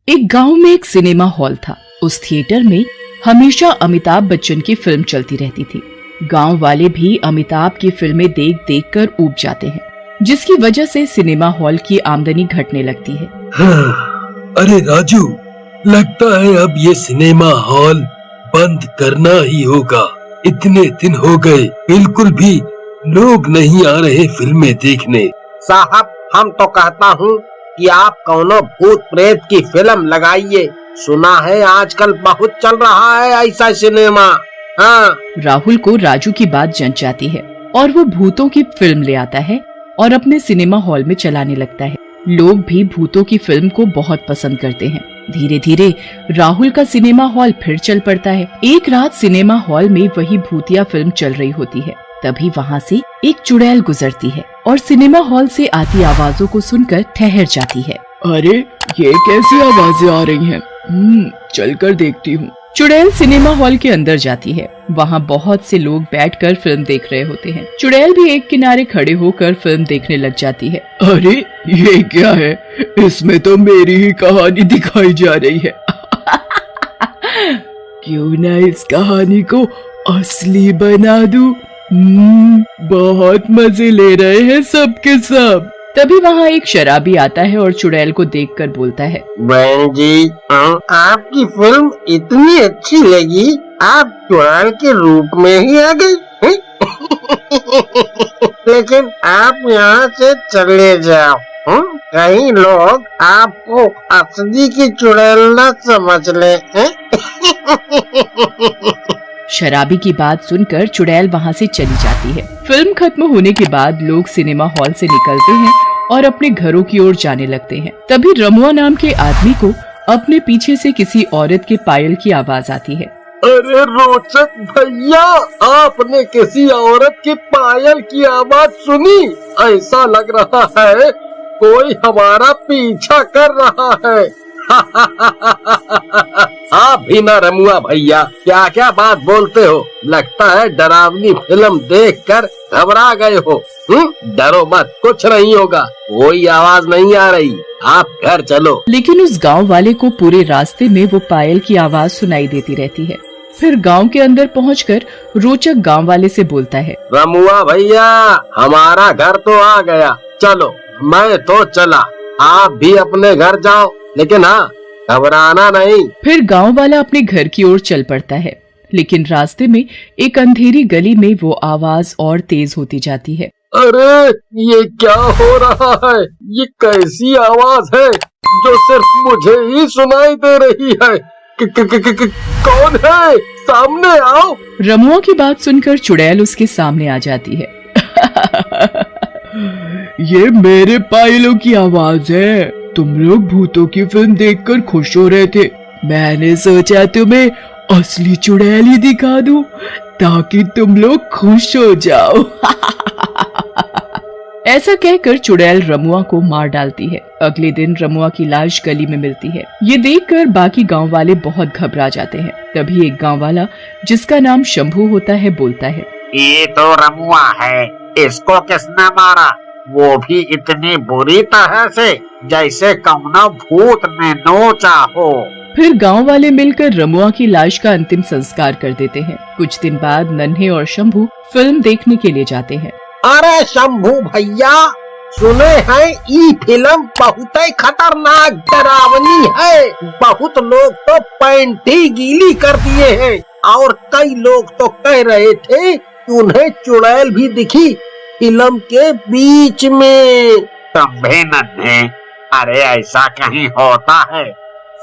एक गांव में एक सिनेमा हॉल था। उस थिएटर में हमेशा अमिताभ बच्चन की फिल्म चलती रहती थी। गांव वाले भी अमिताभ की फिल्में देख देख कर ऊब जाते हैं, जिसकी वजह से सिनेमा हॉल की आमदनी घटने लगती है। अरे राजू, लगता है अब ये सिनेमा हॉल बंद करना ही होगा। इतने दिन हो गए, बिल्कुल भी लोग नहीं आ रहे फिल्में देखने। साहब, हम तो कहता हूँ कि आप कौनो भूत प्रेत की फिल्म लगाइए। सुना है आजकल बहुत चल रहा है ऐसा सिनेमा। हाँ। राहुल को राजू की बात जंच जाती है और वो भूतों की फिल्म ले आता है और अपने सिनेमा हॉल में चलाने लगता है। लोग भी भूतों की फिल्म को बहुत पसंद करते हैं। धीरे धीरे राहुल का सिनेमा हॉल फिर चल पड़ता है। एक रात सिनेमा हॉल में वही भूतिया फिल्म चल रही होती है। तभी वहाँ से एक चुड़ैल गुजरती है और सिनेमा हॉल से आती आवाजों को सुनकर ठहर जाती है। अरे, ये कैसी आवाजें आ रही हैं? चलकर देखती हूँ। चुड़ैल सिनेमा हॉल के अंदर जाती है। वहाँ बहुत से लोग बैठकर फिल्म देख रहे होते हैं। चुड़ैल भी एक किनारे खड़े होकर फिल्म देखने लग जाती है। अरे, ये क्या है? इसमें तो मेरी ही कहानी दिखाई जा रही है। क्यों ना इस कहानी को असली बना दूं? बहुत मजे ले रहे हैं सब के सब। तभी वहाँ एक शराबी आता है और चुड़ैल को देखकर बोलता है, बहन जी, आपकी फिल्म इतनी अच्छी लगी, आप चुड़ैल के रूप में ही आ गई। लेकिन आप यहाँ से चले जाओ। कहीं लोग आपको असली की चुड़ैल न समझ ले। शराबी की बात सुनकर चुड़ैल वहाँ से चली जाती है। फिल्म खत्म होने के बाद लोग सिनेमा हॉल से निकलते हैं और अपने घरों की ओर जाने लगते हैं। तभी रमुआ नाम के आदमी को अपने पीछे से किसी औरत के पायल की आवाज आती है। अरे रोचक भैया, आपने किसी औरत के पायल की आवाज सुनी? ऐसा लग रहा है कोई हमारा पीछा कर रहा है। आप भी ना रमुआ भैया, क्या क्या बात बोलते हो। लगता है डरावनी फिल्म देखकर घबरा गए हो। डरो मत, कुछ नहीं होगा, कोई आवाज नहीं आ रही, आप घर चलो। लेकिन उस गांव वाले को पूरे रास्ते में वो पायल की आवाज सुनाई देती रहती है। फिर गांव के अंदर पहुंचकर रोचक गांव वाले से बोलता है, रमुआ भैया, हमारा घर तो आ गया, चलो मैं तो चला, आप भी अपने घर जाओ, लेकिन हाँ, घबराना नहीं। फिर गांव वाला अपने घर की ओर चल पड़ता है, लेकिन रास्ते में एक अंधेरी गली में वो आवाज और तेज होती जाती है। अरे, ये क्या हो रहा है? ये कैसी आवाज है जो सिर्फ मुझे ही सुनाई दे रही है? कौन है? सामने आओ। रमुआ की बात सुनकर चुड़ैल उसके सामने आ जाती है। ये मेरे पायलों की आवाज है। तुम लोग भूतों की फिल्म देखकर खुश हो रहे थे। मैंने सोचा तुम्हें असली चुड़ैल ही दिखा दूं, ताकि तुम लोग खुश हो जाओ। ऐसा कहकर चुड़ैल रमुआ को मार डालती है। अगले दिन रमुआ की लाश गली में मिलती है। ये देखकर बाकी गांव वाले बहुत घबरा जाते हैं। तभी एक गांव वाला, जिसका नाम शंभू होता है, बोलता है, ये तो रमुआ है, इसको किसने मारा? वो भी इतनी बुरी तरह से जैसे कौनो भूत ने नोचा हो। फिर गांव वाले मिलकर रमुआ की लाश का अंतिम संस्कार कर देते हैं। कुछ दिन बाद नन्हे और शंभू फिल्म देखने के लिए जाते हैं। अरे शंभू भैया, सुने हैं ये फिल्म बहुत ही खतरनाक डरावनी है। बहुत लोग तो पैंट ही गीली कर दिए हैं और कई लोग तो कह रहे थे कि उन्हें चुड़ैल भी दिखी फिल्म के बीच में। तुम भी नन्हे, अरे ऐसा कहीं होता है?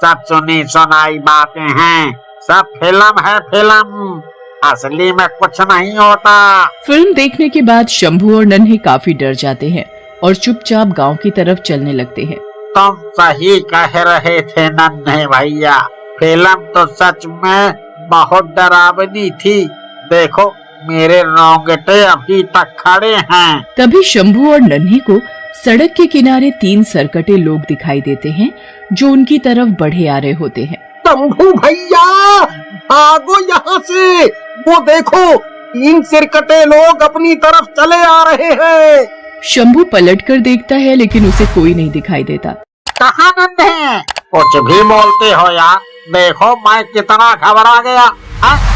सब सुनी सुनाई बातें हैं, सब फिल्म है फिल्म, असली में कुछ नहीं होता। फिल्म देखने के बाद शंभू और नन्हे काफी डर जाते हैं और चुपचाप गांव की तरफ चलने लगते हैं। तुम सही कह रहे थे नन्हे भैया, फिल्म तो सच में बहुत डरावनी थी। देखो, मेरे रोंगटे अभी तक खड़े हैं। तभी शंभू और नन्हे को सड़क के किनारे 3 सरकटे लोग दिखाई देते हैं, जो उनकी तरफ बढ़े आ रहे होते हैं। शंभू भैया, भागो यहाँ से, वो देखो 3 सिरकटे लोग अपनी तरफ चले आ रहे हैं। शंभू पलटकर देखता है, लेकिन उसे कोई नहीं दिखाई देता। कहाँ नन्हे? कुछ भी बोलते हो यार, देखो मैं कितना घबरा गया।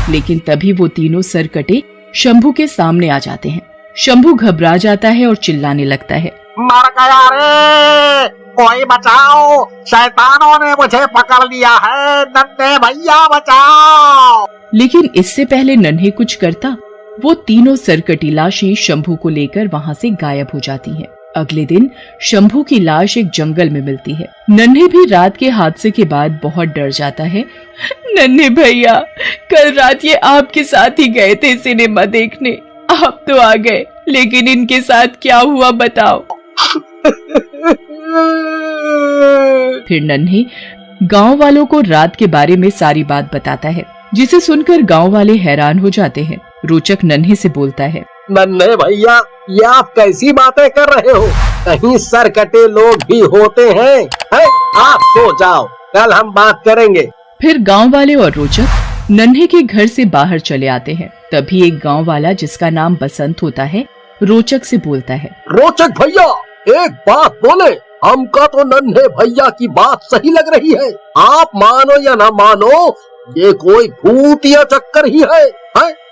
लेकिन तभी वो तीनों सरकटे शंभू के सामने आ जाते हैं। शंभू घबरा जाता है और चिल्लाने लगता है, मर गया रे, कोई बचाओ, शैतानों ने मुझे पकड़ लिया है, नन्हे भैया बचाओ। लेकिन इससे पहले नन्हे कुछ करता, वो तीनों सरकटी लाशें शंभू को लेकर वहाँ से गायब हो जाती हैं। अगले दिन शंभू की लाश एक जंगल में मिलती है। नन्हे भी रात के हादसे के बाद बहुत डर जाता है। नन्हे भैया, कल रात ये आपके साथ ही गए थे सिनेमा देखने, आप तो आ गए, लेकिन इनके साथ क्या हुआ बताओ। फिर नन्हे गांव वालों को रात के बारे में सारी बात बताता है, जिसे सुनकर गांव वाले हैरान हो जाते हैं। रोचक नन्हे से बोलता है, नन्हे भैया, ये आप कैसी बातें कर रहे हो? कहीं सरकटे लोग भी होते हैं? आप सो जाओ, कल हम बात करेंगे। फिर गांव वाले और रोचक नन्हे के घर से बाहर चले आते हैं। तभी एक गांव वाला जिसका नाम बसंत होता है, रोचक से बोलता है, रोचक भैया, एक बात बोले, हमका तो नन्हे भैया की बात सही लग रही है। आप मानो या ना मानो, ये कोई भूतिया चक्कर ही है?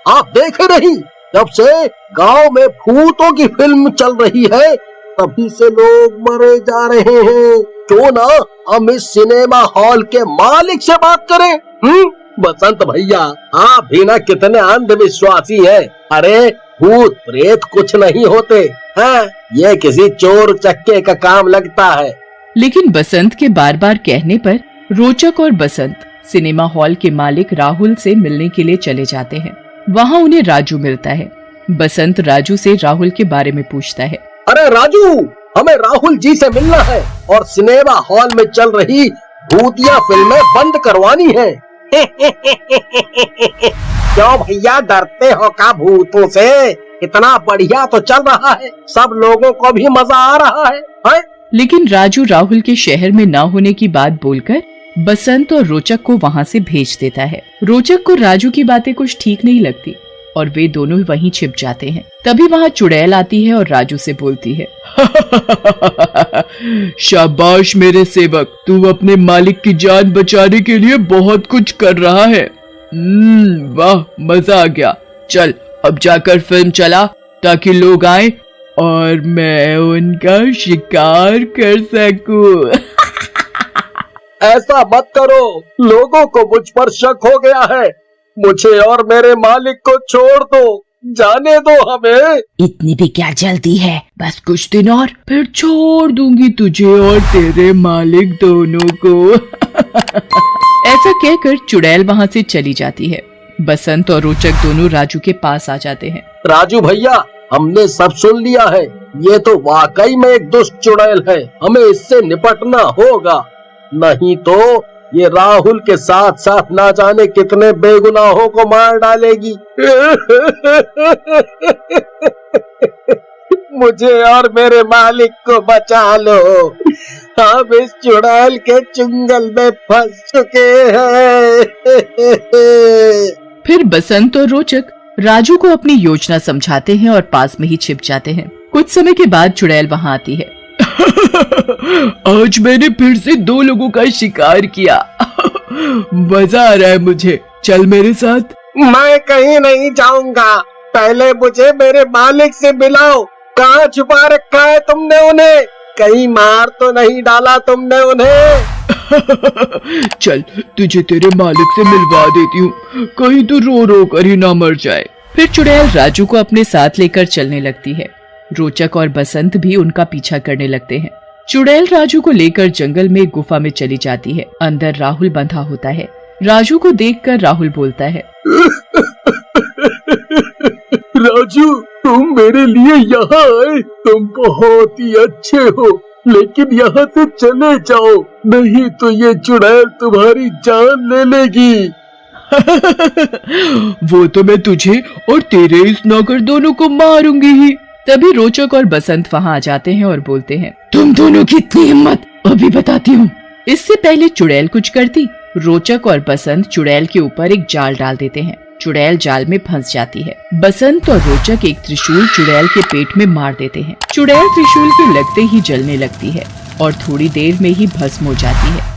आप देखे नहीं, जब से गांव में भूतों की फिल्म चल रही है, तभी से लोग मरे जा रहे हैं। क्यों ना हम इस सिनेमा हॉल के मालिक से बात करें? बसंत भैया, आप भी ना कितने अंधविश्वासी हैं। अरे भूत प्रेत कुछ नहीं होते हैं, ये किसी चोर चक्के का काम लगता है। लेकिन बसंत के बार बार कहने पर रोचक और बसंत सिनेमा हॉल के मालिक राहुल से मिलने के लिए चले जाते हैं। वहाँ उन्हें राजू मिलता है। बसंत राजू से राहुल के बारे में पूछता है, अरे राजू, हमें राहुल जी से मिलना है और सिनेमा हॉल में चल रही भूतिया फिल्में बंद करवानी है। क्यों भैया, डरते हो का भूतों से? इतना बढ़िया तो चल रहा है, सब लोगों को भी मजा आ रहा है? लेकिन राजू राहुल के शहर में न होने की बात बोलकर बसंत और रोचक को वहाँ से भेज देता है। रोचक को राजू की बातें कुछ ठीक नहीं लगती और वे दोनों वहीं छिप जाते हैं। तभी वहाँ चुड़ैल आती है और राजू से बोलती है, शाबाश मेरे सेवक, तू अपने मालिक की जान बचाने के लिए बहुत कुछ कर रहा है। वाह, मजा आ गया। चल अब जाकर फिल्म चला, ताकि लोग आए और मैं उनका शिकार कर सकूं। ऐसा मत करो, लोगों को मुझ पर शक हो गया है। मुझे और मेरे मालिक को छोड़ दो, जाने दो हमें। इतनी भी क्या जल्दी है, बस कुछ दिन और फिर छोड़ दूंगी तुझे और तेरे मालिक दोनों को। ऐसा कहकर चुड़ैल वहाँ से चली जाती है। बसंत और रोचक दोनों राजू के पास आ जाते हैं। राजू भैया, हमने सब सुन लिया है, ये तो वाकई में एक दुष्ट चुड़ैल है, हमें इससे निपटना होगा, नहीं तो ये राहुल के साथ साथ ना जाने कितने बेगुनाहों को मार डालेगी। मुझे और मेरे मालिक को बचा लो, हम इस चुड़ैल के चुंगल में फंस चुके हैं। फिर बसंत और रोचक राजू को अपनी योजना समझाते हैं और पास में ही छिप जाते हैं। कुछ समय के बाद चुड़ैल वहाँ आती है। आज मैंने फिर से 2 लोगों का शिकार किया। मजा आ रहा है मुझे, चल मेरे साथ। मैं कहीं नहीं जाऊंगा, पहले मुझे मेरे मालिक से मिलाओ। कहाँ छुपा रखा है तुमने उन्हें? कहीं मार तो नहीं डाला तुमने उन्हें? चल तुझे तेरे मालिक से मिलवा देती हूँ, कहीं तो रो रो कर ही ना मर जाए। फिर चुड़ैल राजू को अपने साथ लेकर चलने लगती है। रोचक और बसंत भी उनका पीछा करने लगते हैं। चुड़ैल राजू को लेकर जंगल में गुफा में चली जाती है। अंदर राहुल बंधा होता है। राजू को देखकर राहुल बोलता है, राजू, तुम मेरे लिए यहाँ आए, तुम बहुत ही अच्छे हो, लेकिन यहाँ से चले जाओ, नहीं तो ये चुड़ैल तुम्हारी जान ले लेगी। वो तो मैं तुझे और तेरे इस नौकर दोनों को मारूंगी ही। तभी रोचक और बसंत वहाँ आ जाते हैं और बोलते हैं, तुम दोनों की इतनी हिम्मत, अभी बताती हूँ। इससे पहले चुड़ैल कुछ करती, रोचक और बसंत चुड़ैल के ऊपर एक जाल डाल देते हैं। चुड़ैल जाल में फंस जाती है। बसंत और रोचक एक त्रिशूल चुड़ैल के पेट में मार देते हैं। चुड़ैल त्रिशूल के लगते ही जलने लगती है। और थोड़ी देर में ही भस्म हो जाती है।